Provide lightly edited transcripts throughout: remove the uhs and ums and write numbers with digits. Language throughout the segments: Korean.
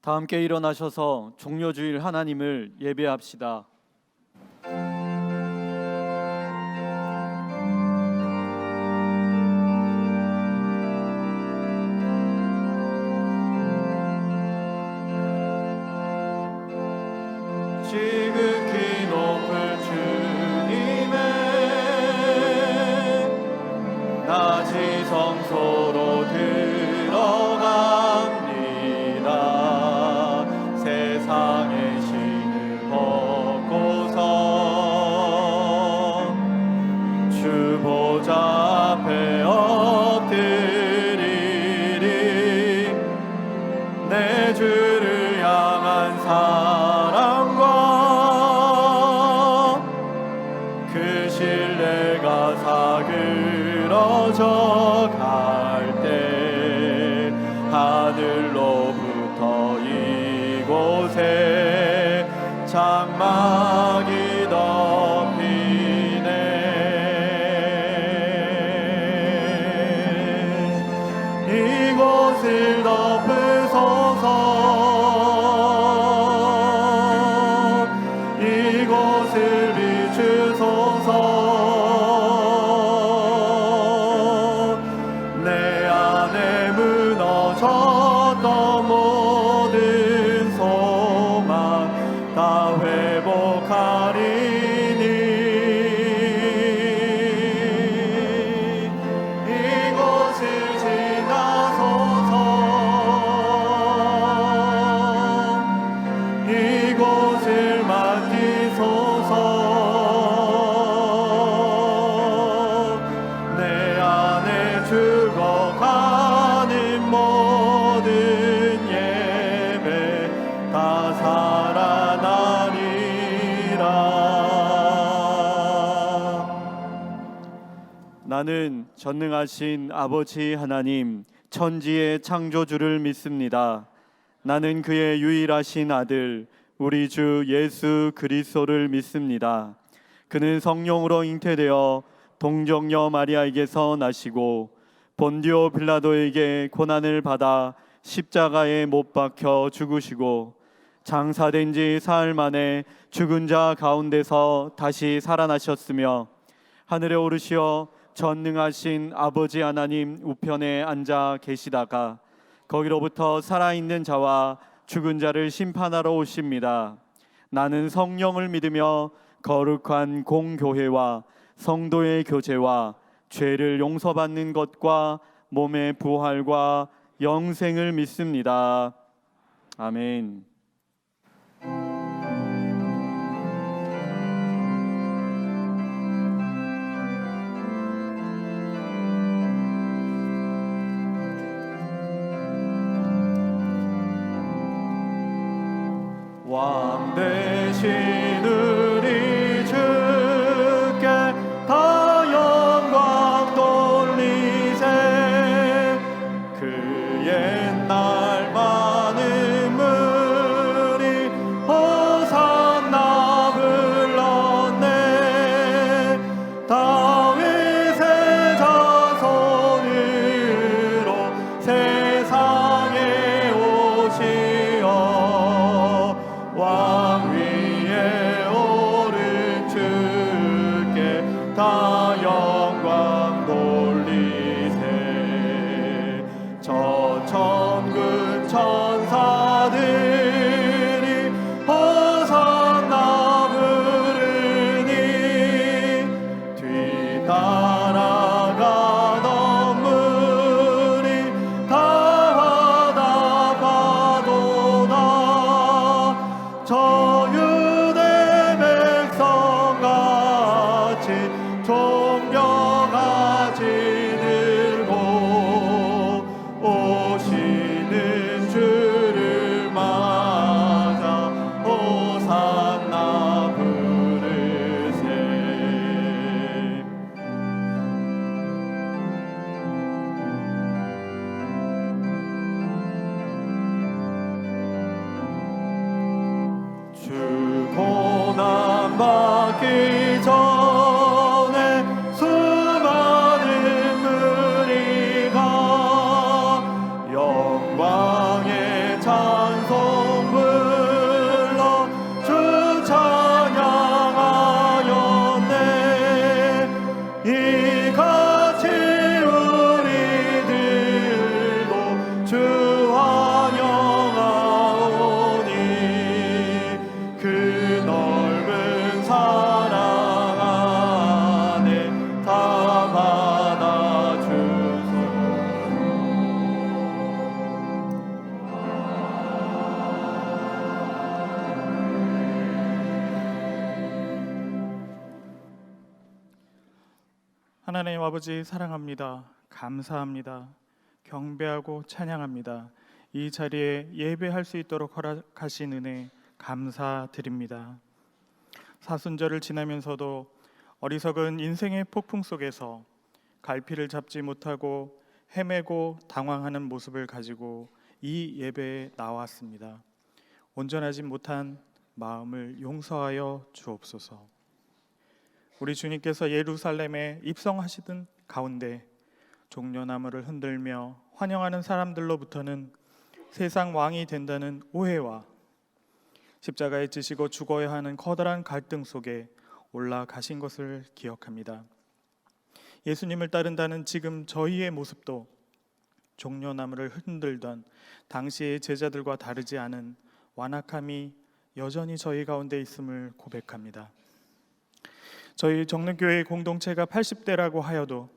다 함께 일어나셔서 종려주일 하나님을 예배합시다. 지극히 높은 주님의 낮이 성소로 들어갑니다. 세상의 신을 벗고서 주 보좌 앞에 엎드리리. 내 주를 향한 사랑과 그 신뢰가 사그러져 갈 때 하늘로부터 이곳에 장막이 덮이네. 이곳을 덮으소서. 이곳을 비추소서. 내 안에 무너졌던 모든 소망 다 회복하리니. 이곳을 지나소서. 이곳을 맡기소서. 내 안에 죽어가는 모든 예배 다 살아나리라. 나는 전능하신 아버지 하나님 천지의 창조주를 믿습니다. 나는 그의 유일하신 아들 우리 주 예수 그리스도를 믿습니다. 그는 성령으로 잉태되어 동정녀 마리아에게서 나시고 본디오 빌라도에게 고난을 받아 십자가에 못 박혀 죽으시고 장사된 지 사흘 만에 죽은 자 가운데서 다시 살아나셨으며 하늘에 오르시어 전능하신 아버지 하나님 우편에 앉아 계시다가 거기로부터 살아있는 자와 죽은 자를 심판하러 오십니다. 나는 성령을 믿으며 거룩한 공교회와 성도의 교제와 죄를 용서받는 것과 몸의 부활과 영생을 믿습니다. 아멘. 왕 대신 우리 주께 다 영광 돌리세. 그 옛날 많은 무리 호산나 불렀네. 다윗의 자손으로 세상에 오시어 왕 위에 오른 주께 다 영광 돌리세. 저 천군 천사들이 호산나 부르니 뒤따라가던 무리 다 화답하도다. 저 유대 백성같이 종려같이 들고 오시는 주를 맞아 호산나 부르세. 주 고난 받기 전에 수많은 무리가 영광의 찬송 하나님 아버지 사랑합니다. 감사합니다. 경배하고 찬양합니다. 이 자리에 예배할 수 있도록 허락하신 은혜 감사드립니다. 사순절을 지나면서도 어리석은 인생의 폭풍 속에서 갈피를 잡지 못하고 헤매고 당황하는 모습을 가지고 이 예배에 나왔습니다. 온전하지 못한 마음을 용서하여 주옵소서. 우리 주님께서 예루살렘에 입성하시던 가운데 종려나무를 흔들며 환영하는 사람들로부터는 세상 왕이 된다는 오해와 십자가에 지시고 죽어야 하는 커다란 갈등 속에 올라가신 것을 기억합니다. 예수님을 따른다는 지금 저희의 모습도 종려나무를 흔들던 당시의 제자들과 다르지 않은 완악함이 여전히 저희 가운데 있음을 고백합니다. 저희 정릉교회 공동체가 80대라고 하여도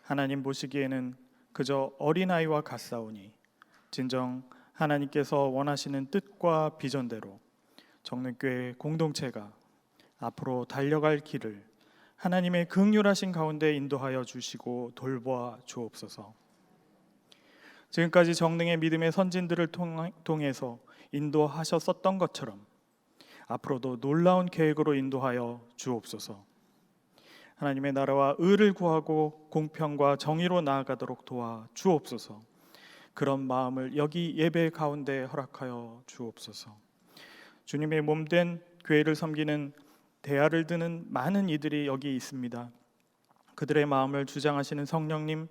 하나님 보시기에는 그저 어린아이와 같사오니 진정 하나님께서 원하시는 뜻과 비전대로 정릉교회 공동체가 앞으로 달려갈 길을 하나님의 긍휼하신 가운데 인도하여 주시고 돌보아 주옵소서. 지금까지 정릉의 믿음의 선진들을 통해서 인도하셨었던 것처럼 앞으로도 놀라운 계획으로 인도하여 주옵소서. 하나님의 나라와 의를 구하고 공평과 정의로 나아가도록 도와 주옵소서. 그런 마음을 여기 예배 가운데 허락하여 주옵소서. 주님의 몸된 교회를 섬기는 대야를 드는 많은 이들이 여기 있습니다. 그들의 마음을 주장하시는 성령님,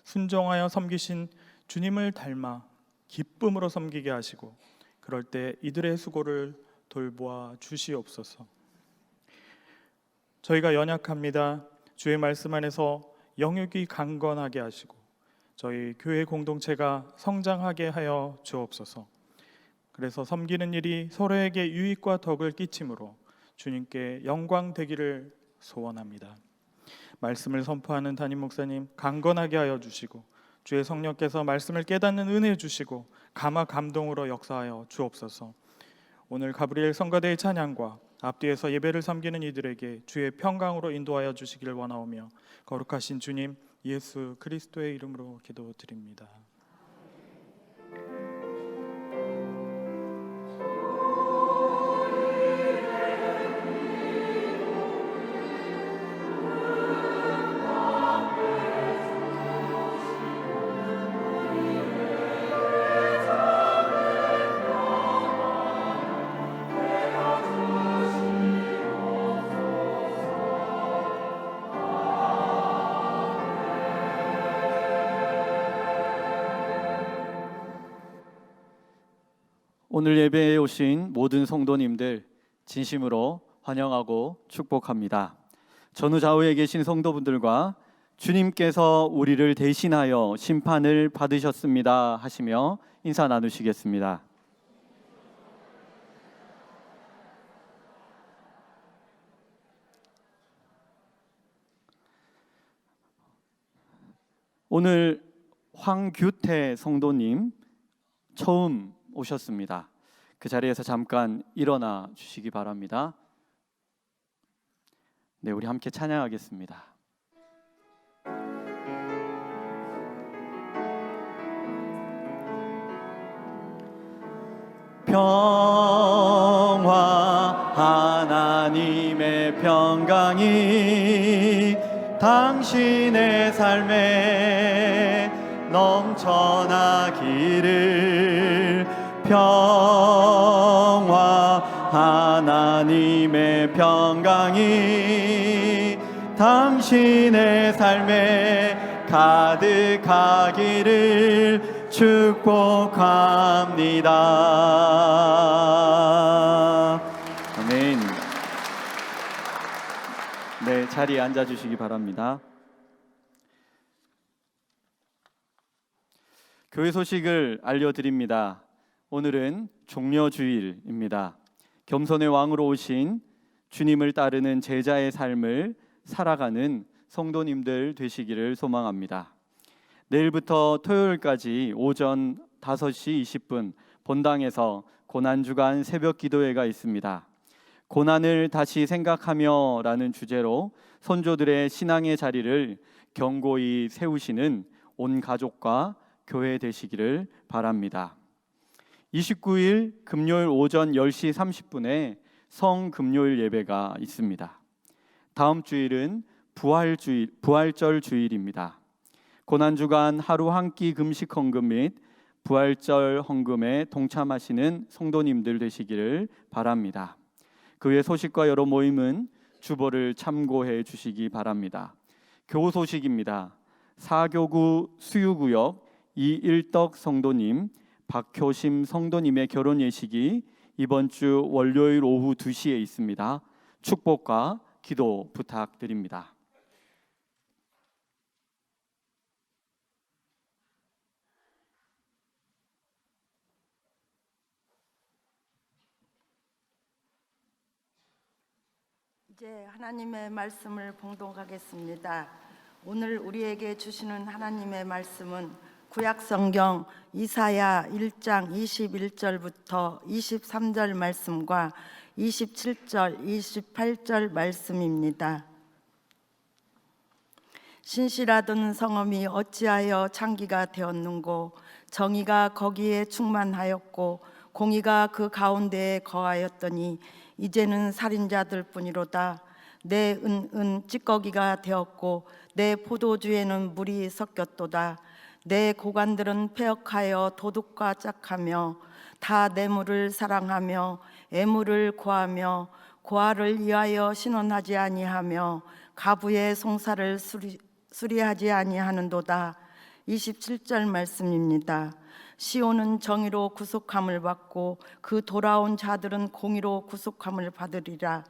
순종하여 섬기신 주님을 닮아 기쁨으로 섬기게 하시고 그럴 때 이들의 수고를 돌보아 주시옵소서. 저희가 연약합니다. 주의 말씀 안에서 영육이 강건하게 하시고 저희 교회 공동체가 성장하게 하여 주옵소서. 그래서 섬기는 일이 서로에게 유익과 덕을 끼침으로 주님께 영광 되기를 소원합니다. 말씀을 선포하는 담임 목사님 강건하게 하여 주시고 주의 성령께서 말씀을 깨닫는 은혜 주시고 감화 감동으로 역사하여 주옵소서. 오늘 가브리엘 성가대의 찬양과 앞뒤에서 예배를 섬기는 이들에게 주의 평강으로 인도하여 주시기를 원하오며 거룩하신 주님 예수 그리스도의 이름으로 기도드립니다. 오늘 예배에 오신 모든 성도님들 진심으로 환영하고 축복합니다. 전후좌우에 계신 성도분들과 주님께서 우리를 대신하여 심판을 받으셨습니다 하시며 인사 나누시겠습니다. 오늘 황규태 성도님 처음 오셨습니다. 그 자리에서 잠깐 일어나 주시기 바랍니다. 네, 우리 함께 찬양하겠습니다. 평화 하나님의 평강이 당신의 삶에 넘쳐나기를. 평화 하나님의 평강이 당신의 삶에 가득하기를 축복합니다. 아멘. 네, 자리에 앉아 주시기 바랍니다. 교회 소식을 알려드립니다. 오늘은 종려주일입니다. 겸손의 왕으로 오신 주님을 따르는 제자의 삶을 살아가는 성도님들 되시기를 소망합니다. 내일부터 토요일까지 오전 5시 20분 본당에서 고난주간 새벽 기도회가 있습니다. 고난을 다시 생각하며라는 주제로 선조들의 신앙의 자리를 견고히 세우시는 온 가족과 교회 되시기를 바랍니다. 29일 금요일 오전 10시 30분에 성금요일 예배가 있습니다. 다음 주일은 부활절 주일입니다. 고난주간 하루 한 끼 금식 헌금 및 부활절 헌금에 동참하시는 성도님들 되시기를 바랍니다. 그 외 소식과 여러 모임은 주보를 참고해 주시기 바랍니다. 교우 소식입니다. 사교구 수유구역 이일덕 성도님, 박효심 성도님의 결혼 예식이 이번 주 월요일 오후 2시에 있습니다. 축복과 기도 부탁드립니다. 이제 하나님의 말씀을 봉독하겠습니다. 오늘 우리에게 주시는 하나님의 말씀은 구약성경 이사야 1장 21절부터 23절 말씀과 27절, 28절 말씀입니다. 신실하던 성읍이 어찌하여 창기가 되었는고, 정의가 거기에 충만하였고 공의가 그 가운데에 거하였더니 이제는 살인자들 뿐이로다. 내 은은 찌꺼기가 되었고 내 포도주에는 물이 섞였도다. 내 고관들은 패역하여 도둑과 짝하며 다 뇌물을 사랑하며 애물을 구하며 고아를 위하여 신원하지 아니하며 가부의 송사를 수리하지 아니하는도다. 27절 말씀입니다. 시온은 정의로 구속함을 받고 그 돌아온 자들은 공의로 구속함을 받으리라.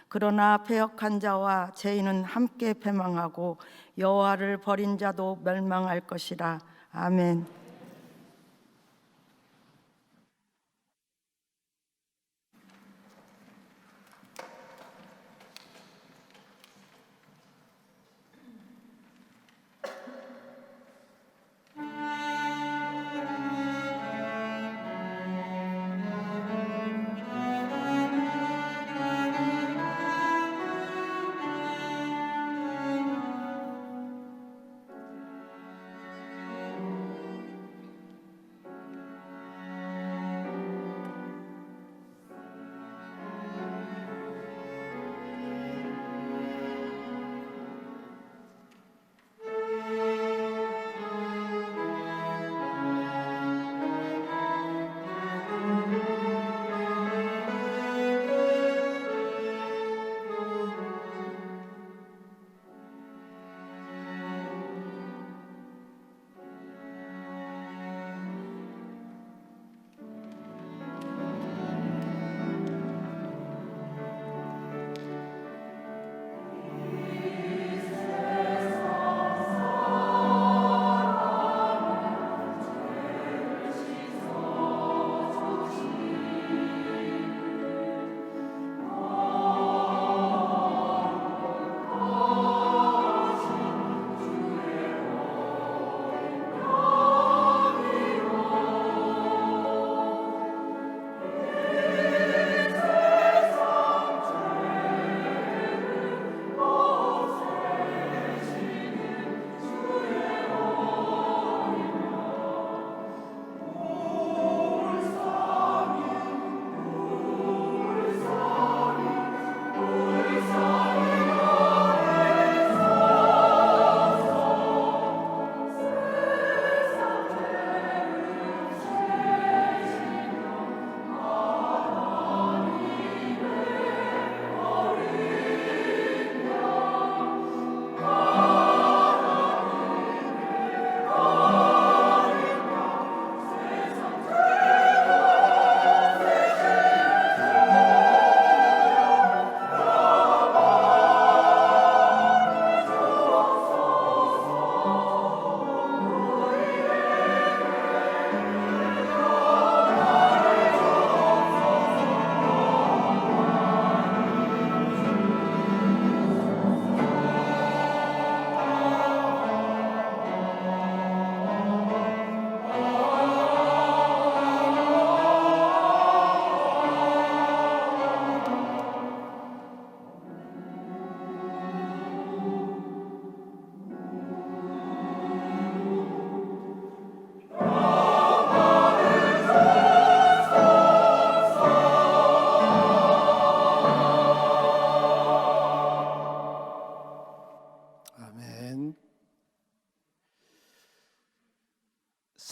그러나 패역한 자와 죄인은 함께 패망하고 여호와를 버린 자도 멸망할 것이라. 아멘.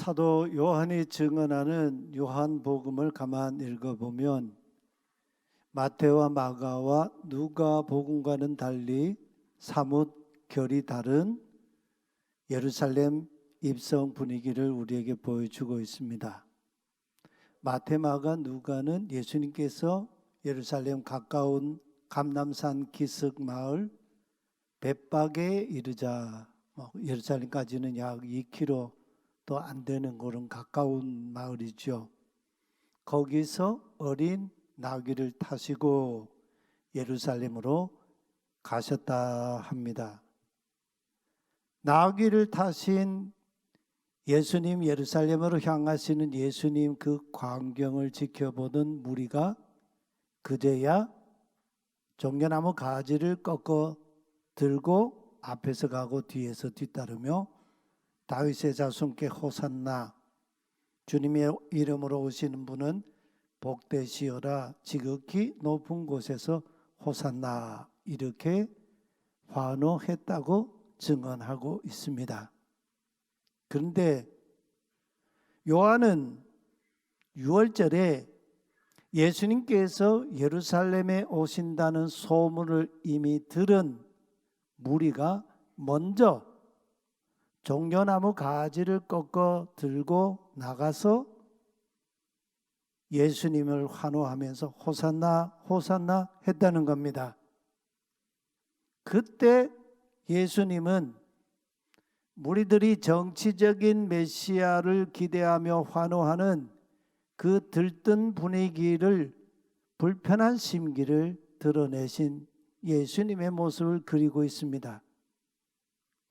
사도 요한이 증언하는 요한복음을 가만 읽어보면 마태와 마가와 누가복음과는 달리 사뭇 결이 다른 예루살렘 입성 분위기를 우리에게 보여주고 있습니다. 마태, 마가, 누가는 예수님께서 예루살렘 가까운 감람산 기슭 마을 벳박에 이르자, 예루살렘까지는 약 2km도 안 되는 그런 가까운 마을이죠. 거기서 어린 나귀를 타시고 예루살렘으로 가셨다 합니다. 나귀를 타신 예수님, 예루살렘으로 향하시는 예수님 그 광경을 지켜보던 무리가 그제야 종려나무 가지를 꺾어 들고 앞에서 가고 뒤에서 뒤따르며 다윗의 자손께 호산나, 주님의 이름으로 오시는 분은 복되시어라, 지극히 높은 곳에서 호산나, 이렇게 환호했다고 증언하고 있습니다. 그런데 요한은 6월절에 예수님께서 예루살렘에 오신다는 소문을 이미 들은 무리가 먼저 종려나무 가지를 꺾어 들고 나가서 예수님을 환호하면서 호산나 호산나 했다는 겁니다. 그때 예수님은 무리들이 정치적인 메시아를 기대하며 환호하는 그 들뜬 분위기를, 불편한 심기를 드러내신 예수님의 모습을 그리고 있습니다.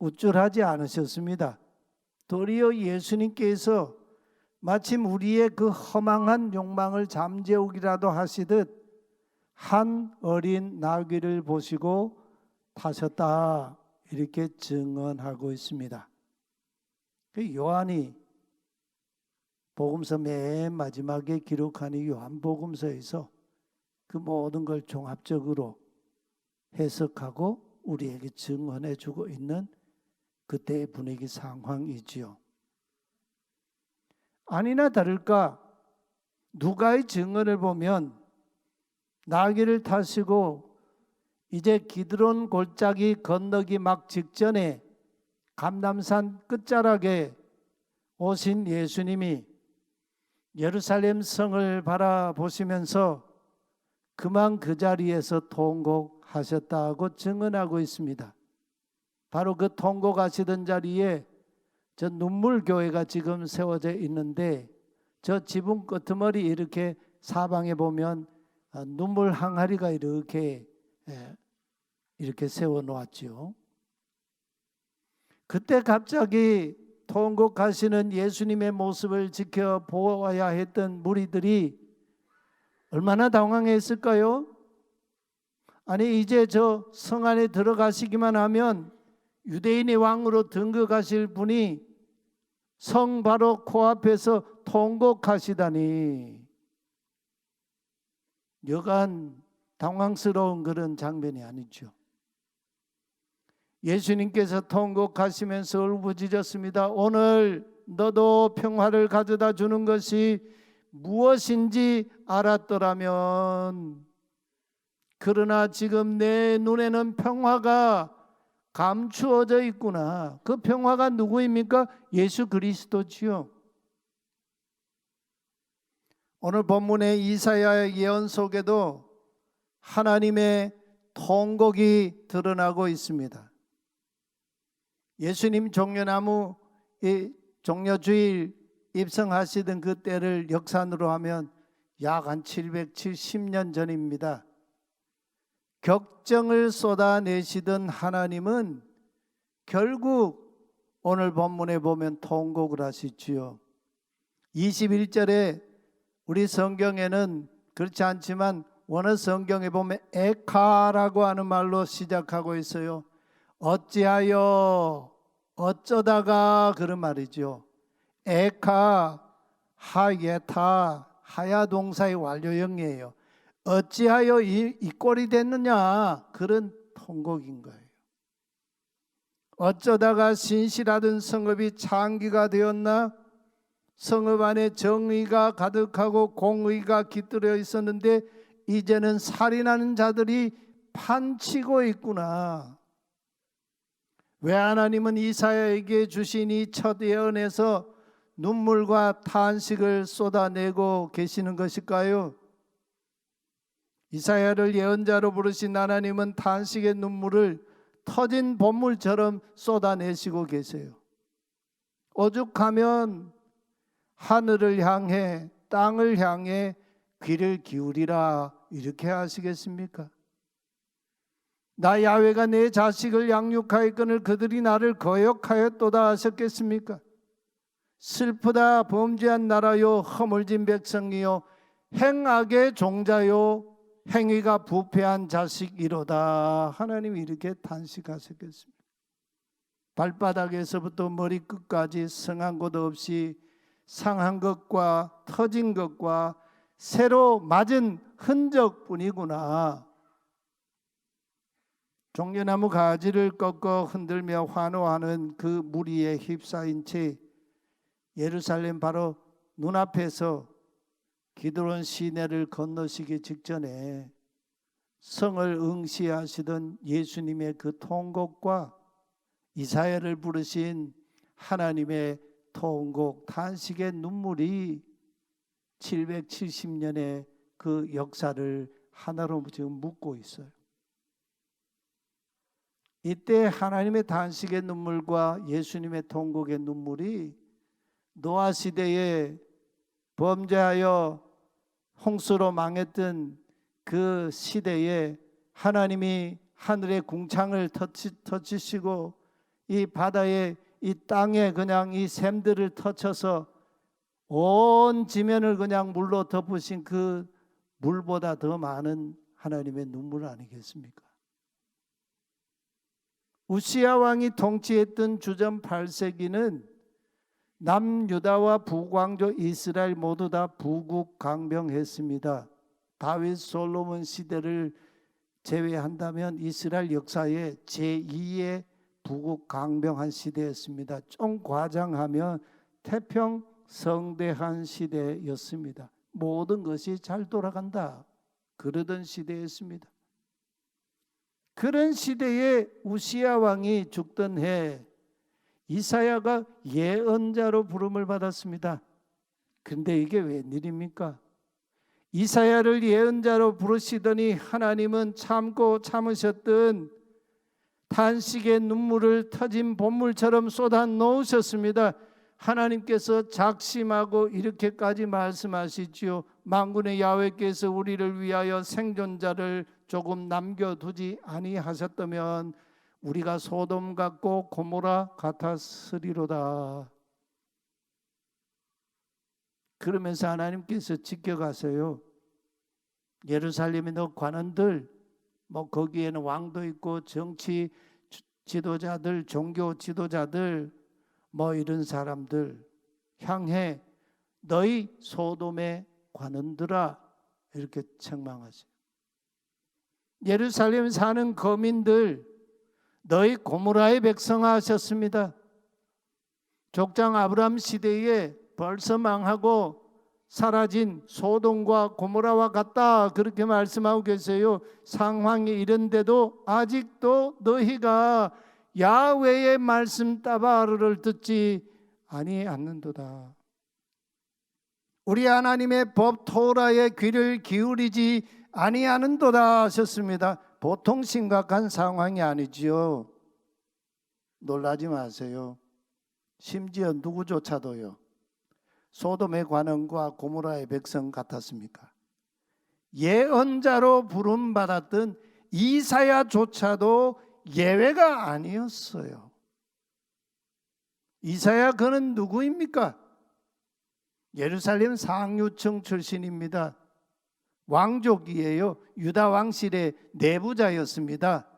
우쭐하지 않으셨습니다. 도리어 예수님께서 마침 우리의 그 허망한 욕망을 잠재우기라도 하시듯 한 어린 나귀를 보시고 타셨다, 이렇게 증언하고 있습니다. 요한이 복음서 맨 마지막에 기록하는 요한복음서에서 그 모든 걸 종합적으로 해석하고 우리에게 증언해 주고 있는 그때의 분위기 상황이지요. 아니나 다를까 누가의 증언을 보면 나귀를 타시고 이제 기드론 골짜기 건너기 막 직전에 감람산 끝자락에 오신 예수님이 예루살렘 성을 바라보시면서 그만 그 자리에서 통곡하셨다고 증언하고 있습니다. 바로 그 통곡하시던 자리에 저 눈물교회가 지금 세워져 있는데 저 지붕 끄트머리 이렇게 사방에 보면 눈물 항아리가 이렇게 세워 놓았지요. 그때 갑자기 통곡하시는 예수님의 모습을 지켜보아야 했던 무리들이 얼마나 당황했을까요? 아니 이제 저 성 안에 들어가시기만 하면 유대인의 왕으로 등극하실 분이 성 바로 코앞에서 통곡하시다니, 여간 당황스러운 그런 장면이 아니죠. 예수님께서 통곡하시면서 울부짖었습니다. 오늘 너도 평화를 가져다 주는 것이 무엇인지 알았더라면, 그러나 지금 내 눈에는 평화가 감추어져 있구나. 그 평화가 누구입니까? 예수 그리스도지요. 오늘 본문의 이사야의 예언 속에도 하나님의 통곡이 드러나고 있습니다. 예수님 종려나무 종려주일 입성하시던 그 때를 역산으로 하면 약 한 770년 전입니다. 격정을 쏟아내시던 하나님은 결국 오늘 본문에 보면 통곡을 하시지요. 21절에 우리 성경에는 그렇지 않지만 원어 성경에 보면 에카라고 하는 말로 시작하고 있어요. 어찌하여, 어쩌다가, 그런 말이죠. 에카, 하예타, 하야 동사의 완료형이에요. 어찌하여 이 꼴이 됐느냐, 그런 통곡인 거예요. 어쩌다가 신실하던 성읍이 창기가 되었나? 성읍 안에 정의가 가득하고 공의가 깃들어 있었는데 이제는 살인하는 자들이 판치고 있구나. 왜 하나님은 이사야에게 주신 이 첫 예언에서 눈물과 탄식을 쏟아내고 계시는 것일까요? 이사야를 예언자로 부르신 하나님은 탄식의 눈물을 터진 봇물처럼 쏟아내시고 계세요. 오죽하면 하늘을 향해 땅을 향해 귀를 기울이라 이렇게 하시겠습니까? 나 야훼가 내 자식을 양육하였거늘 그들이 나를 거역하였도다 하셨겠습니까? 슬프다 범죄한 나라요 허물진 백성이요 행악의 종자요 행위가 부패한 자식이로다. 하나님이 이렇게 탄식하셨겠습니다. 발바닥에서부터 머리끝까지 성한 곳 없이 상한 것과 터진 것과 새로 맞은 흔적뿐이구나. 종려나무 가지를 꺾어 흔들며 환호하는 그 무리에 휩싸인 채 예루살렘 바로 눈앞에서 기드론 시내를 건너시기 직전에 성을 응시하시던 예수님의 그 통곡과 이사야를 부르신 하나님의 통곡 탄식의 눈물이 770년의 그 역사를 하나로 지금 묶고 있어요. 이때 하나님의 탄식의 눈물과 예수님의 통곡의 눈물이 노아 시대에 범죄하여 홍수로 망했던 그 시대에 하나님이 하늘의 궁창을 터치시고 이 바다에 이 땅에 그냥 이 샘들을 터쳐서 온 지면을 그냥 물로 덮으신 그 물보다 더 많은 하나님의 눈물 아니겠습니까? 우시야 왕이 통치했던 주전 8세기는 남유다와 북왕조 이스라엘 모두 다 부국강병했습니다. 다윗 솔로몬 시대를 제외한다면 이스라엘 역사의 제2의 부국강병한 시대였습니다. 좀 과장하면 태평성대한 시대였습니다. 모든 것이 잘 돌아간다 그러던 시대였습니다. 그런 시대에 우시야 왕이 죽던 해 이사야가 예언자로 부름을 받았습니다. 근데 이게 웬일입니까? 이사야를 예언자로 부르시더니 하나님은 참고 참으셨던 탄식의 눈물을 터진 봇물처럼 쏟아 놓으셨습니다. 하나님께서 작심하고 이렇게까지 말씀하시지요. 만군의 야훼께서 우리를 위하여 생존자를 조금 남겨두지 아니하셨다면 우리가 소돔 같고 고모라 같았으리로다. 그러면서 하나님께서 지켜가세요. 예루살렘의 너 관원들, 거기에는 왕도 있고 정치 지도자들, 종교 지도자들, 이런 사람들 향해 너희 소돔의 관원들아 이렇게 책망하세요. 예루살렘 사는 거민들 너희 고모라의 백성아 하셨습니다. 족장 아브람 시대에 벌써 망하고 사라진 소돔과 고모라와 같다 그렇게 말씀하고 계세요. 상황이 이런데도 아직도 너희가 야훼의 말씀 따바르를 듣지 아니하는도다. 우리 하나님의 법 토라의 귀를 기울이지 아니하는도다 하셨습니다. 보통 심각한 상황이 아니지요. 놀라지 마세요. 심지어 누구조차도요. 소돔의 관원과 고모라의 백성 같았습니까? 예언자로 부름받았던 이사야조차도 예외가 아니었어요. 이사야 그는 누구입니까? 예루살렘 상류층 출신입니다. 왕족이에요. 유다 왕실의 내부자였습니다.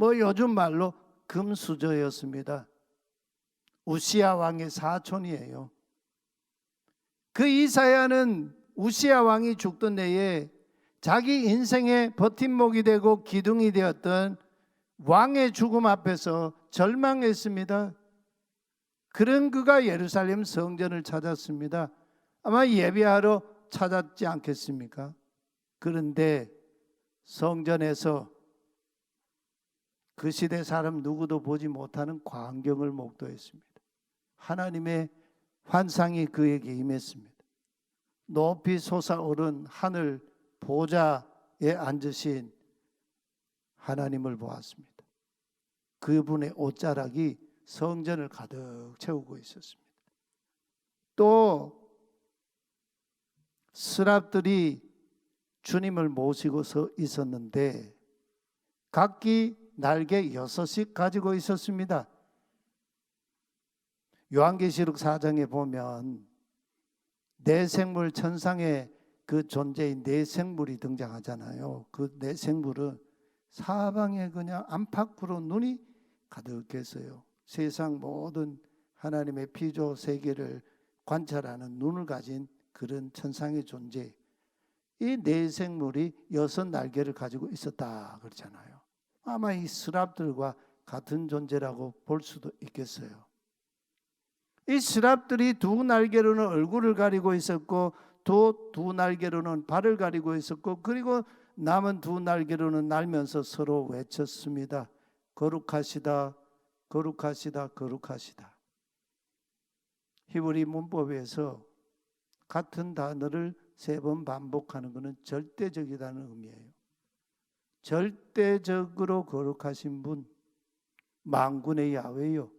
요즘 말로 금수저였습니다. 우시야 왕의 사촌이에요. 그 이사야는 우시야 왕이 죽던 해에 자기 인생의 버팀목이 되고 기둥이 되었던 왕의 죽음 앞에서 절망했습니다. 그런 그가 예루살렘 성전을 찾았습니다. 아마 예배하러 찾았지 않겠습니까? 그런데 성전에서 그 시대 사람 누구도 보지 못하는 광경을 목도했습니다. 하나님의 환상이 그에게 임했습니다. 높이 솟아오른 하늘 보좌에 앉으신 하나님을 보았습니다. 그분의 옷자락이 성전을 가득 채우고 있었습니다. 또 스랍들이 주님을 모시고 서 있었는데 각기 날개 6씩 가지고 있었습니다. 요한계시록 4장에 보면 내생물 천상의 그 존재인 내생물이 등장하잖아요. 그 내생물은 사방에 그냥 안팎으로 눈이 가득했어요. 세상 모든 하나님의 피조 세계를 관찰하는 눈을 가진 그런 천상의 존재. 이 내생물이 6날개를 가지고 있었다 그러잖아요. 아마 이 스랍들과 같은 존재라고 볼 수도 있겠어요. 이 스랍들이 2날개로는 얼굴을 가리고 있었고 또 2날개로는 발을 가리고 있었고 그리고 남은 2날개로는 날면서 서로 외쳤습니다. 거룩하시다, 거룩하시다, 거룩하시다. 히브리 문법에서 같은 단어를 3번 반복하는 것은 절대적이라는 의미예요. 절대적으로 거룩하신 분, 만군의 야훼요,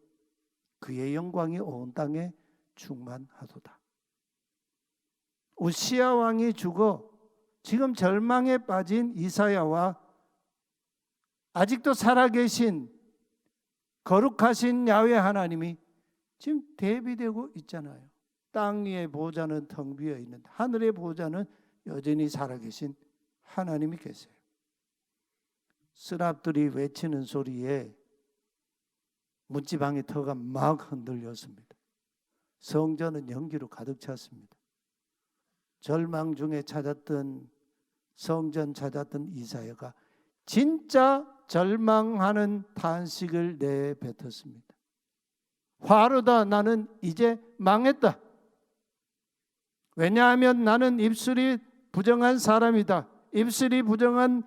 그의 영광이 온 땅에 충만하도다. 우시야 왕이 죽어 지금 절망에 빠진 이사야와 아직도 살아계신 거룩하신 야훼 하나님이 지금 대비되고 있잖아요. 땅 위의 보좌는 텅 비어 있는데 하늘의 보좌는 여전히 살아계신 하나님이 계세요. 스랍들이 외치는 소리에 문지방의 터가 막 흔들렸습니다. 성전은 연기로 가득 찼습니다. 절망 중에 찾았던 성전 찾았던 이사야가 진짜 절망하는 탄식을 내뱉었습니다. 화로다, 나는 이제 망했다. 왜냐하면 나는 입술이 부정한 사람이다. 입술이 부정한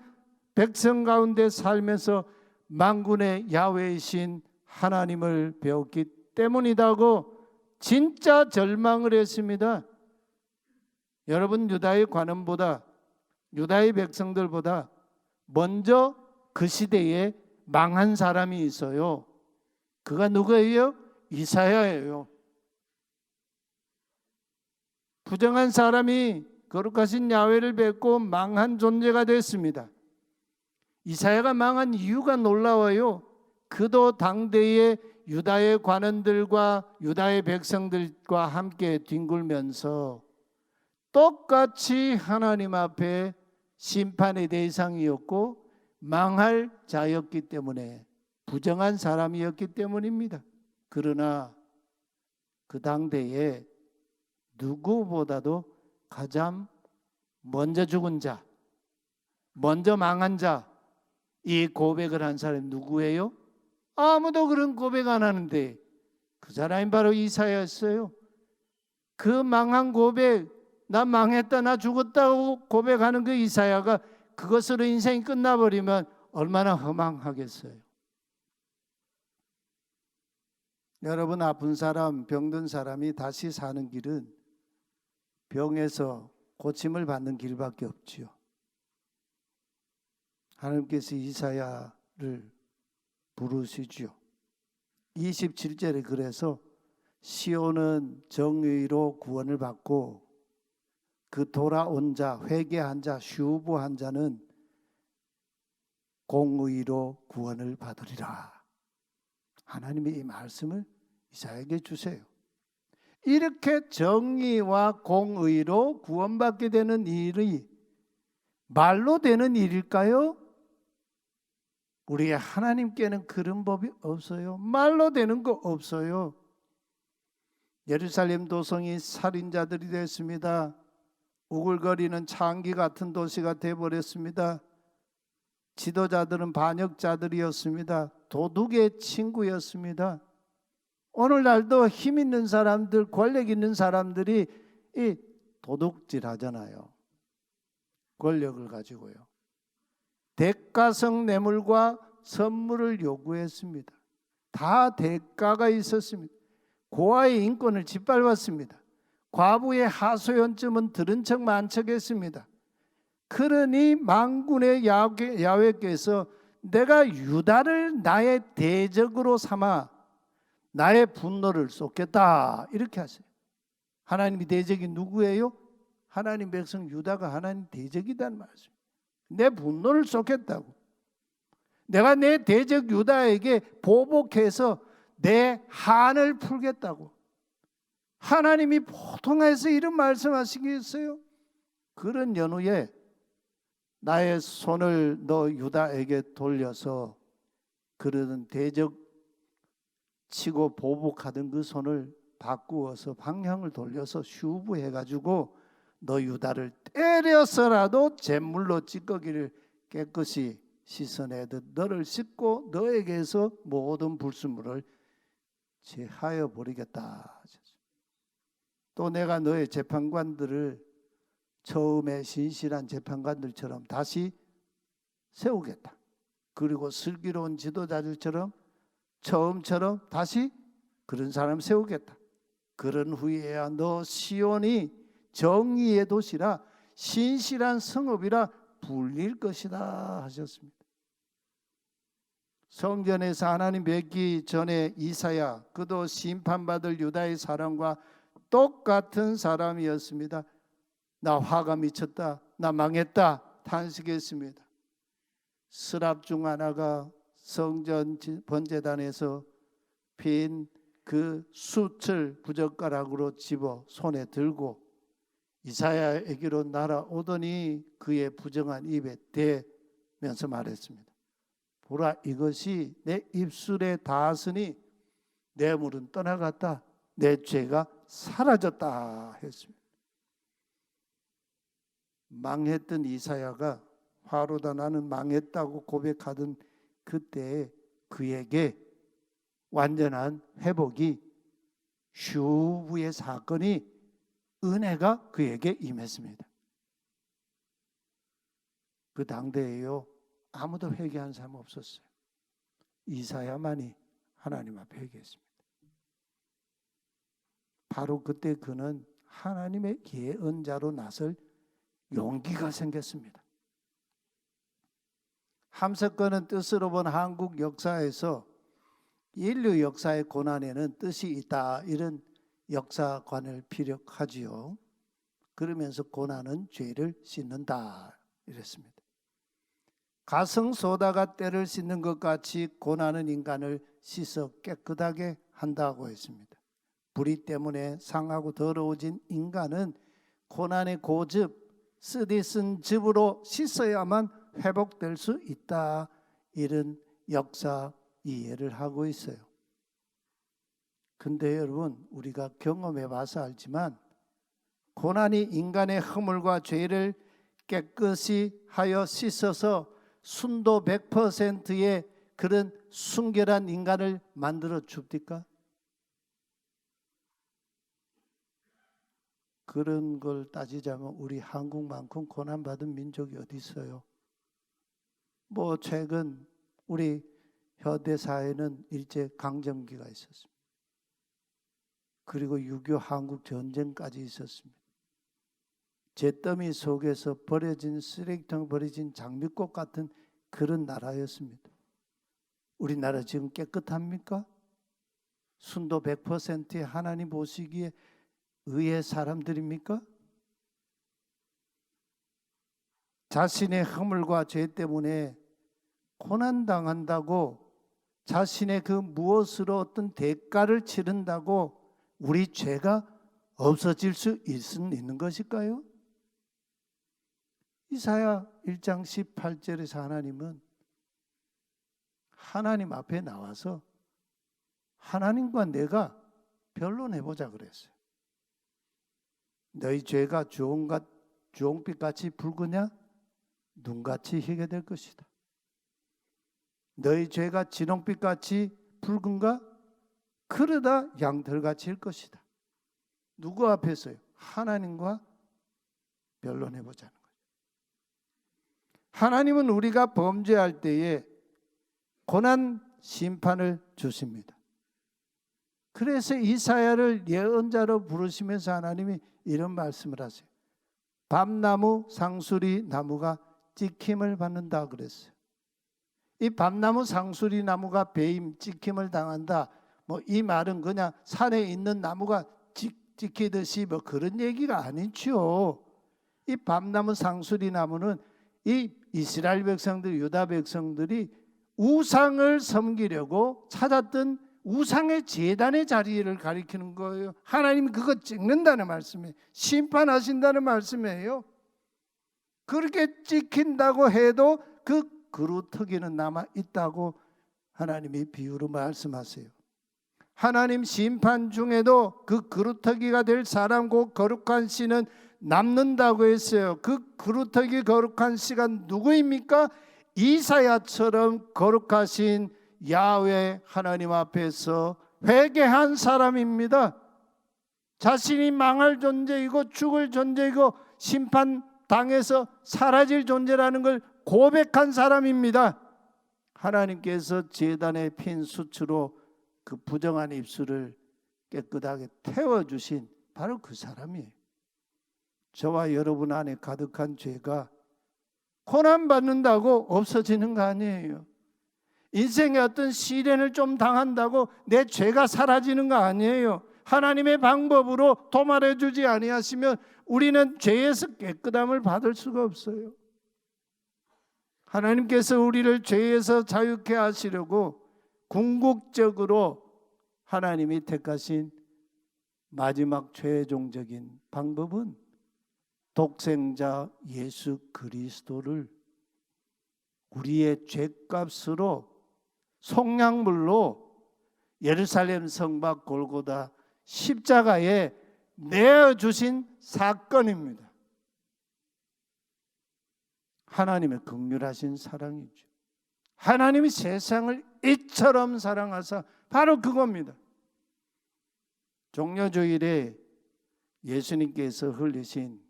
백성 가운데 살면서 만군의 야훼이신 하나님을 배웠기 때문이다고 진짜 절망을 했습니다. 여러분, 유다의 관원보다 유다의 백성들보다 먼저 그 시대에 망한 사람이 있어요. 그가 누구예요? 이사야예요. 부정한 사람이 거룩하신 야훼를 뵙고 망한 존재가 됐습니다. 이사야가 망한 이유가 놀라워요. 그도 당대의 유다의 관원들과 유다의 백성들과 함께 뒹굴면서 똑같이 하나님 앞에 심판의 대상이었고 망할 자였기 때문에, 부정한 사람이었기 때문입니다. 그러나 그 당대에 누구보다도 가장 먼저 죽은 자, 먼저 망한 자, 이 고백을 한 사람이 누구예요? 아무도 그런 고백 안 하는데 그 사람이 바로 이사야였어요. 그 망한 고백, 나 망했다, 나 죽었다고 고백하는 그 이사야가 그것으로 인생이 끝나버리면 얼마나 허망하겠어요. 여러분, 아픈 사람, 병든 사람이 다시 사는 길은 병에서 고침을 받는 길밖에 없지요. 하나님께서 이사야를 부르시지요. 27절에 그래서 시온은 정의로 구원을 받고 그 돌아온 자, 회개한 자, 슈브한 자는 공의로 구원을 받으리라. 하나님이 이 말씀을 이사야에게 주세요. 이렇게 정의와 공의로 구원받게 되는 일이 말로 되는 일일까요? 우리의 하나님께는 그런 법이 없어요. 말로 되는 거 없어요. 예루살렘 도성이 살인자들이 됐습니다. 우글거리는 창기 같은 도시가 되어버렸습니다. 지도자들은 반역자들이었습니다. 도둑의 친구였습니다. 오늘날도 힘 있는 사람들, 권력 있는 사람들이 이 도둑질 하잖아요. 권력을 가지고요. 대가성 뇌물과 선물을 요구했습니다. 다 대가가 있었습니다. 고아의 인권을 짓밟았습니다. 과부의 하소연쯤은 들은 척 만척했습니다. 그러니 만군의 야훼께서 내가 유다를 나의 대적으로 삼아 나의 분노를 쏟겠다 이렇게 하세요. 하나님의 대적이 누구예요? 하나님 백성 유다가 하나님 대적이란 말씀입니다. 내 분노를 쏟겠다고. 내가 내 대적 유다에게 보복해서 내 한을 풀겠다고. 하나님이 보통해서 이런 말씀하시겠어요? 그런 연후에 나의 손을 너 유다에게 돌려서 그러는 대적 치고 보복하던 그 손을 바꾸어서 방향을 돌려서 휴부해가지고 너 유다를 때려서라도 잿물로 찌꺼기를 깨끗이 씻어내듯 너를 씻고 너에게서 모든 불순물을 제하여 버리겠다. 또 내가 너의 재판관들을 처음에 신실한 재판관들처럼 다시 세우겠다. 그리고 슬기로운 지도자들처럼 처음처럼 다시 그런 사람 세우겠다. 그런 후에야 너 시온이 정의의 도시라 신실한 성읍이라 불릴 것이다 하셨습니다. 성전에서 하나님 뵙기 전에 이사야, 그도 심판받을 유다의 사람과 똑같은 사람이었습니다. 나 화가 미쳤다, 나 망했다 탄식했습니다. 스랍 중 하나가 성전 번제단에서 빈 그 숯을 부젓가락으로 집어 손에 들고 이사야에게로 날아오더니 그의 부정한 입에 대면서 말했습니다. 보라, 이것이 내 입술에 닿았으니 내 물은 떠나갔다, 내 죄가 사라졌다 했습니다. 망했던 이사야가 화로다 나는 망했다고 고백하던 그때에 그에게 완전한 회복이 슈브의 사건이 은혜가 그에게 임했습니다. 그 당대에요 아무도 회개한 사람 없었어요. 이사야만이 하나님 앞에 회개했습니다. 바로 그때 그는 하나님의 예언자로 나설 용기가 생겼습니다. 함석권은 뜻으로 본 한국 역사에서 인류 역사의 고난에는 뜻이 있다 이런 역사관을 피력하지요. 그러면서 고난은 죄를 씻는다 이랬습니다. 가성소다가 때를 씻는 것 같이 고난은 인간을 씻어 깨끗하게 한다고 했습니다. 불의 때문에 상하고 더러워진 인간은 고난의 고즙, 쓰디쓴 즙으로 씻어야만 회복될 수 있다 이런 역사 이해를 하고 있어요. 근데 여러분 우리가 경험해 봐서 알지만 고난이 인간의 허물과 죄를 깨끗이 하여 씻어서 순도 100%의 그런 순결한 인간을 만들어 줍니까? 그런 걸 따지자면 우리 한국만큼 고난받은 민족이 어디 있어요? 뭐 최근 우리 현대 사회는 일제 강점기가 있었습니다. 그리고 6.25 한국 전쟁까지 있었습니다. 잿더미 속에서 버려진 쓰레기통 버려진 장미꽃 같은 그런 나라였습니다. 우리나라 지금 깨끗합니까? 순도 100%의 하나님 보시기에 의의 사람들입니까? 자신의 허물과 죄 때문에 고난당한다고 자신의 그 무엇으로 어떤 대가를 치른다고 우리 죄가 없어질 수 있는 것일까요? 이사야 1장 18절에서 하나님은 하나님 앞에 나와서 하나님과 내가 변론해보자 그랬어요. 너희 죄가 주홍빛같이 붉으냐? 눈같이 희게 될 것이다. 너희 죄가 진홍빛같이 붉은가? 그러다 양털과 질 것이다. 누구 앞에서요? 하나님과 변론해 보자는 거예요. 하나님은 우리가 범죄할 때에 고난 심판을 주십니다. 그래서 이사야를 예언자로 부르시면서 하나님이 이런 말씀을 하세요. 밤나무 상수리 나무가 찍힘을 받는다 그랬어요. 이 밤나무 상수리 나무가 배임 찍힘을 당한다. 뭐 이 말은 그냥 산에 있는 나무가 찍히듯이 뭐 그런 얘기가 아니죠. 이 밤나무 상수리 나무는 이 이스라엘 백성들, 유다 백성들이 우상을 섬기려고 찾았던 우상의 제단의 자리를 가리키는 거예요. 하나님이 그거 찍는다는 말씀이에요. 심판하신다는 말씀이에요. 그렇게 찍힌다고 해도 그 그루터기는 남아 있다고 하나님이 비유로 말씀하세요. 하나님 심판 중에도 그 그루터기가 될 사람 곧 거룩한 씨는 남는다고 했어요. 그 그루터기 거룩한 씨가 누구입니까? 이사야처럼 거룩하신 야훼 하나님 앞에서 회개한 사람입니다. 자신이 망할 존재이고 죽을 존재이고 심판당해서 사라질 존재라는 걸 고백한 사람입니다. 하나님께서 제단에 핀 수치로 그 부정한 입술을 깨끗하게 태워주신 바로 그 사람이에요. 저와 여러분 안에 가득한 죄가 고난받는다고 없어지는 거 아니에요. 인생의 어떤 시련을 좀 당한다고 내 죄가 사라지는 거 아니에요. 하나님의 방법으로 도말해 주지 아니하시면 우리는 죄에서 깨끗함을 받을 수가 없어요. 하나님께서 우리를 죄에서 자유케 하시려고 궁극적으로 하나님이 택하신 마지막 최종적인 방법은 독생자 예수 그리스도를 우리의 죄값으로 속량물로 예루살렘 성막 골고다 십자가에 내어주신 사건입니다. 하나님의 긍휼하신 사랑이죠. 하나님이 세상을 이처럼 사랑하사 바로 그겁니다. 종려주일에 예수님께서 흘리신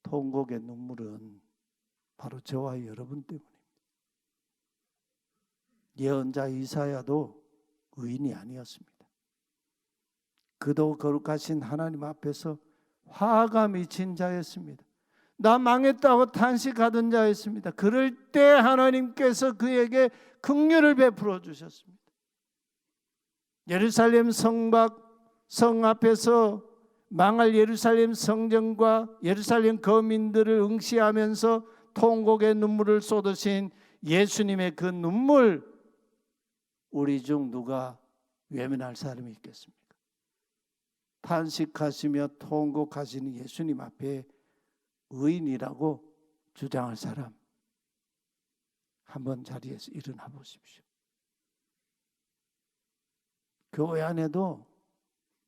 통곡의 눈물은 바로 저와 여러분 때문입니다. 예언자 이사야도 의인이 아니었습니다. 그도 거룩하신 하나님 앞에서 화가 미친 자였습니다. 나 망했다고 탄식하던 자였습니다. 그럴 때 하나님께서 그에게 긍휼을 베풀어 주셨습니다. 예루살렘 성 앞에서 망할 예루살렘 성전과 예루살렘 거민들을 응시하면서 통곡의 눈물을 쏟으신 예수님의 그 눈물, 우리 중 누가 외면할 사람이 있겠습니까? 탄식하시며 통곡하시는 예수님 앞에 의인이라고 주장할 사람 한번 자리에서 일어나 보십시오. 교회 안에도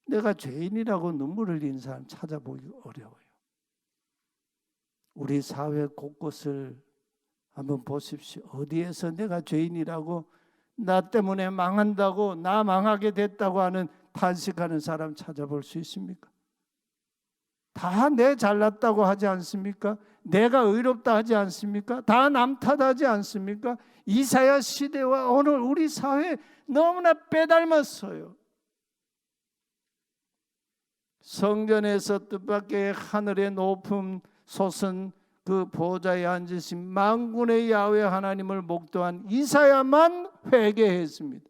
내가 죄인이라고 눈물을 흘리는 사람 찾아보기 어려워요. 우리 사회 곳곳을 한번 보십시오. 어디에서 내가 죄인이라고, 나 때문에 망한다고, 나 망하게 됐다고 하는 탄식하는 사람 찾아볼 수 있습니까? 다 내 잘났다고 하지 않습니까? 내가 의롭다 하지 않습니까? 다 남 탓하지 않습니까? 이사야 시대와 오늘 우리 사회 너무나 빼닮았어요. 성전에서 뜻밖의 하늘의 높음 솟은 그 보좌에 앉으신 만군의 야훼 하나님을 목도한 이사야만 회개했습니다.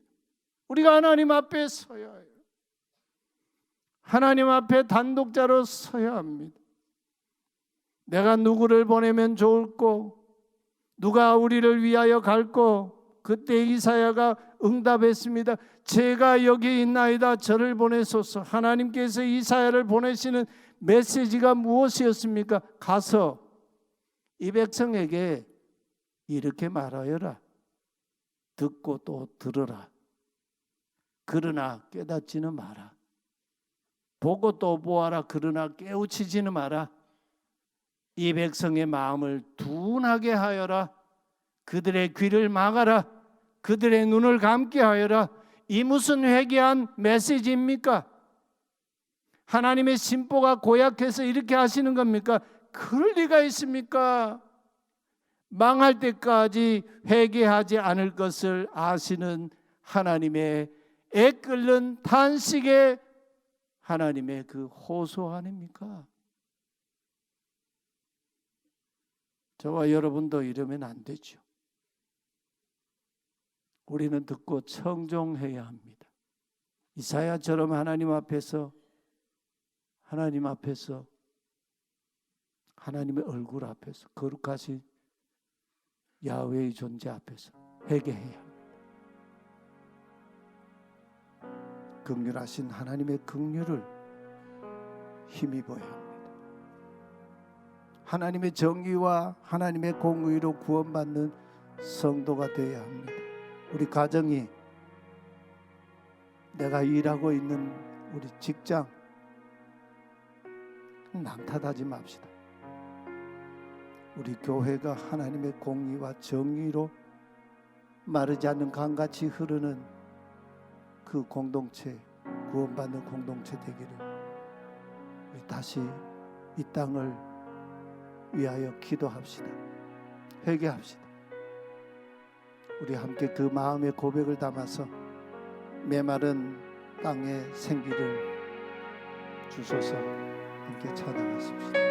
우리가 하나님 앞에 서야 해요. 하나님 앞에 단독자로 서야 합니다. 내가 누구를 보내면 좋을꼬? 누가 우리를 위하여 갈꼬? 그때 이사야가 응답했습니다. 제가 여기 있나이다. 저를 보내소서. 하나님께서 이사야를 보내시는 메시지가 무엇이었습니까? 가서 이 백성에게 이렇게 말하여라. 듣고 또 들으라. 그러나 깨닫지는 마라. 보고 또 보아라. 그러나 깨우치지는 마라. 이 백성의 마음을 둔하게 하여라. 그들의 귀를 막아라. 그들의 눈을 감게 하여라. 이 무슨 회개한 메시지입니까? 하나님의 심보가 고약해서 이렇게 하시는 겁니까? 그럴 리가 있습니까? 망할 때까지 회개하지 않을 것을 아시는 하나님의 애끓는 탄식에 하나님의 그 호소 아닙니까? 저와 여러분도 이러면 안 되죠. 우리는 듣고 청종해야 합니다. 이사야처럼 하나님 앞에서 하나님의 얼굴 앞에서 거룩하신 야훼의 존재 앞에서 회개해야 합니다. 긍휼하신 하나님의 긍휼을 힘입어야 합니다. 하나님의 정의와 하나님의 공의로 구원받는 성도가 되어야 합니다. 우리 가정이, 내가 일하고 있는 우리 직장, 남탓하지 맙시다. 우리 교회가 하나님의 공의와 정의로 마르지 않는 강같이 흐르는 그 공동체, 구원받는 공동체 되기를 우리 다시 이 땅을 위하여 기도합시다. 회개합시다. 우리 함께 그 마음의 고백을 담아서 메마른 땅에 생기를 주소서 함께 찬양하십시다.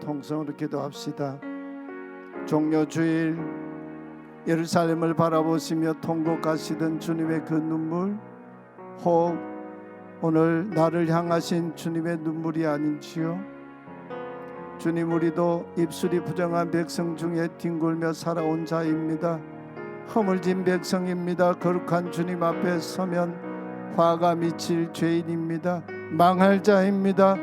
통성으로 기도합시다. 종려주일 예루살렘을 바라보시며 통곡하시던 주님의 그 눈물, 혹 오늘 나를 향하신 주님의 눈물이 아닌지요? 주님, 우리도 입술이 부정한 백성 중에 뒹굴며 살아온 자입니다. 허물진 백성입니다. 거룩한 주님 앞에 서면 화가 미칠 죄인입니다. 망할 자입니다.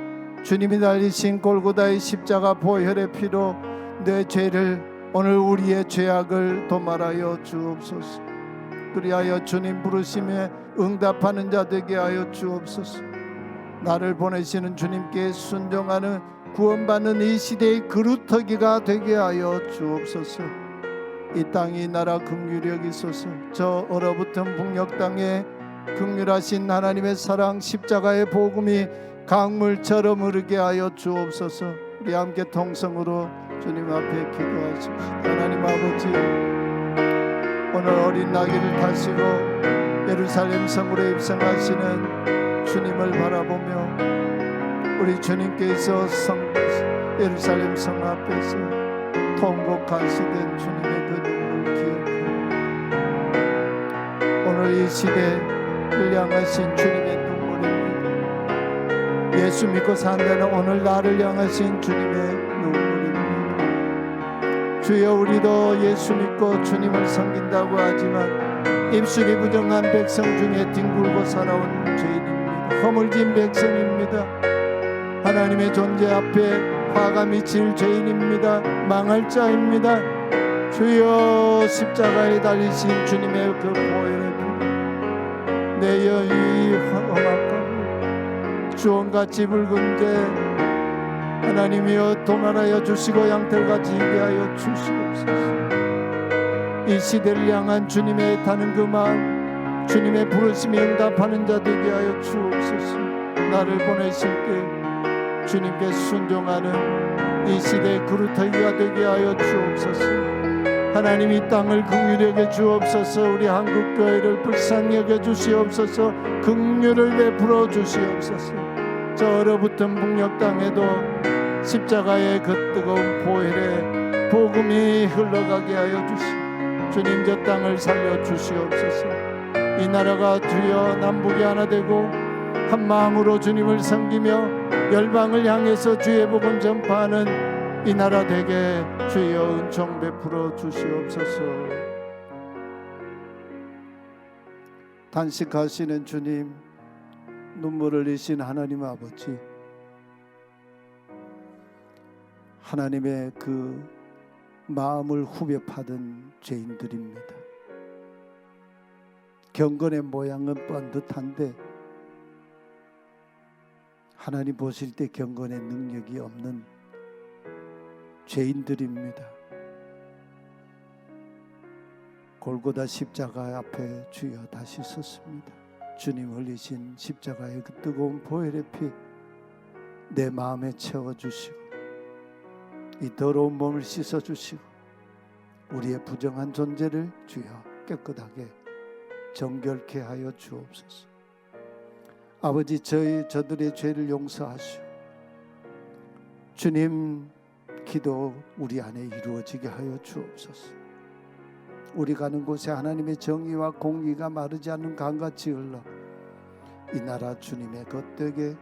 주님이 달리신 골고다의 십자가 보혈의 피로 내 죄를, 오늘 우리의 죄악을 도말하여 주옵소서. 그리하여 주님 부르심에 응답하는 자 되게 하여 주옵소서. 나를 보내시는 주님께 순종하는 구원받는 이 시대의 그루터기가 되게 하여 주옵소서. 이 땅이 나라 긍휼히 여기소서. 저 얼어붙은 북녘 땅에 긍휼하신 하나님의 사랑 십자가의 복음이 강물처럼 흐르게 하여 주옵소서. 우리 함께 통성으로 주님 앞에 기도하십시다. 하나님 아버지, 오늘 어린 나귀를 타시고 예루살렘 성으로 입성하시는 주님을 바라보며 우리 주님께서 예루살렘 성 앞에서 통곡하시던 주님의 그 눈물 기억하고 오늘 이 시대를 향하신 주님의 눈물입니다. 예수 믿고 산다는 오늘 나를 향하신 주님의 눈물입니다. 주여, 우리도 예수 믿고 주님을 섬긴다고 하지만 입술이 부정한 백성 중에 뒹굴고 살아온 죄인입니다. 허물진 백성입니다. 하나님의 존재 앞에 화가 미칠 죄인입니다. 망할 자입니다. 주여, 십자가에 달리신 주님의 그 보혈의 피 내 여인이 험악하고 주홍같이 붉은 데 하나님이여 도말하여 주시고 양털같이 희게 하여 주시옵소서. 이 시대를 향한 주님의 타는 그 마음, 주님의 부르심에 응답하는 자 되게 하여 주옵소서. 나를 보내실 때 주님께 순종하는 이 시대의 그루터기가 되게 하여 주옵소서. 하나님, 이 땅을 긍휼히 여겨 주옵소서. 우리 한국교회를 불쌍히 여겨 주시옵소서. 긍휼을 베풀어 주시옵소서. 저 얼어붙은 북녘 땅에도 십자가의 그 뜨거운 보혈의 복음이 흘러가게 하여 주시옵소서. 주님, 저 땅을 살려 주시옵소서. 이 나라가 주여 남북이 하나 되고 한 마음으로 주님을 섬기며 열방을 향해서 주의 복음 전파하는 이 나라 되게 주여 은총 베풀어 주시옵소서. 단식하시는 주님, 눈물을 흘리신 하나님 아버지, 하나님의 그 마음을 후벼 파던 죄인들입니다. 경건의 모양은 뻔듯한데 하나님 보실 때 경건의 능력이 없는 죄인들입니다. 골고다 십자가 앞에 주여 다시 섰습니다. 주님 흘리신 십자가의 그 뜨거운 보혈의 피 내 마음에 채워주시고 이 더러운 몸을 씻어주시고 우리의 부정한 존재를 주여 깨끗하게 정결케 하여 주옵소서. 아버지, 저들의 죄를 용서하시오. 주님, 기도 우리 안에 이루어지게 하여 주옵소서. 우리 가는 곳에 하나님의 정의와 공의가 마르지 않는 강같이 흘러 이 나라 주님의 겉되게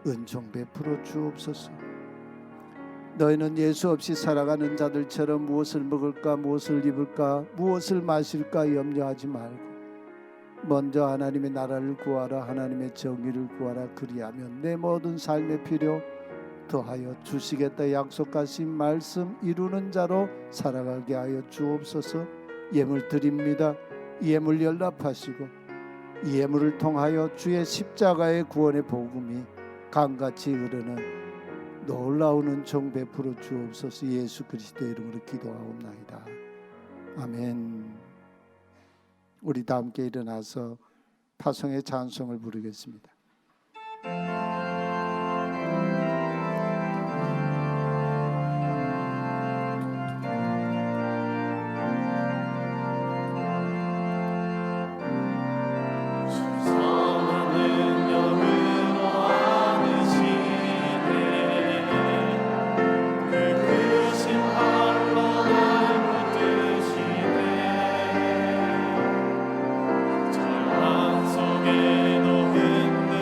은총 베풀어 주옵소서. 너희는 예수 없이 살아가는 자들처럼 무엇을 먹을까, 무엇을 입을까, 무엇을 마실까 염려하지 말고 먼저 하나님의 나라를 구하라, 하나님의 정의를 구하라. 그리하면 내 모든 삶의 필요 더하여 주시겠다 약속하신 말씀 이루는 자로 살아가게 하여 주옵소서. 예물 드립니다. 이 예물 연락하시고 이 예물을 통하여 주의 십자가의 구원의 복음이 강같이 흐르는 놀라운 은총 베풀어 주옵소서. 예수 그리스도의 이름으로 기도하옵나이다. 아멘. 우리 다 함께 일어나서 파송의 찬송을 부르겠습니다. 속에도 흔들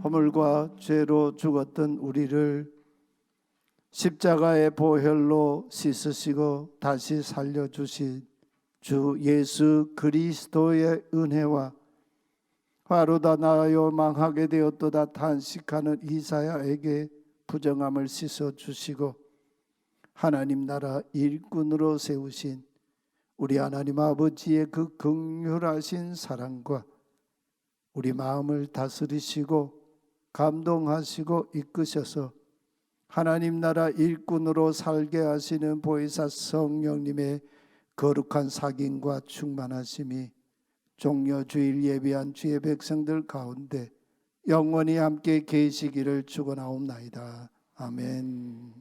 허물과 죄로 죽었던 우리를 십자가의 보혈로 씻으시고 다시 살려주신 주 예수 그리스도의 은혜와 화로다 나여 망하게 되었도다 탄식하는 이사야에게 부정함을 씻어주시고 하나님 나라 일꾼으로 세우신 우리 하나님 아버지의 그 긍휼하신 사랑과 우리 마음을 다스리시고 감동하시고 이끄셔서 하나님 나라 일꾼으로 살게 하시는 보혜사 성령님의 거룩한 사귐과 충만하심이 종려주일 예배한 주의 백성들 가운데 영원히 함께 계시기를 축원하옵나이다. 아멘.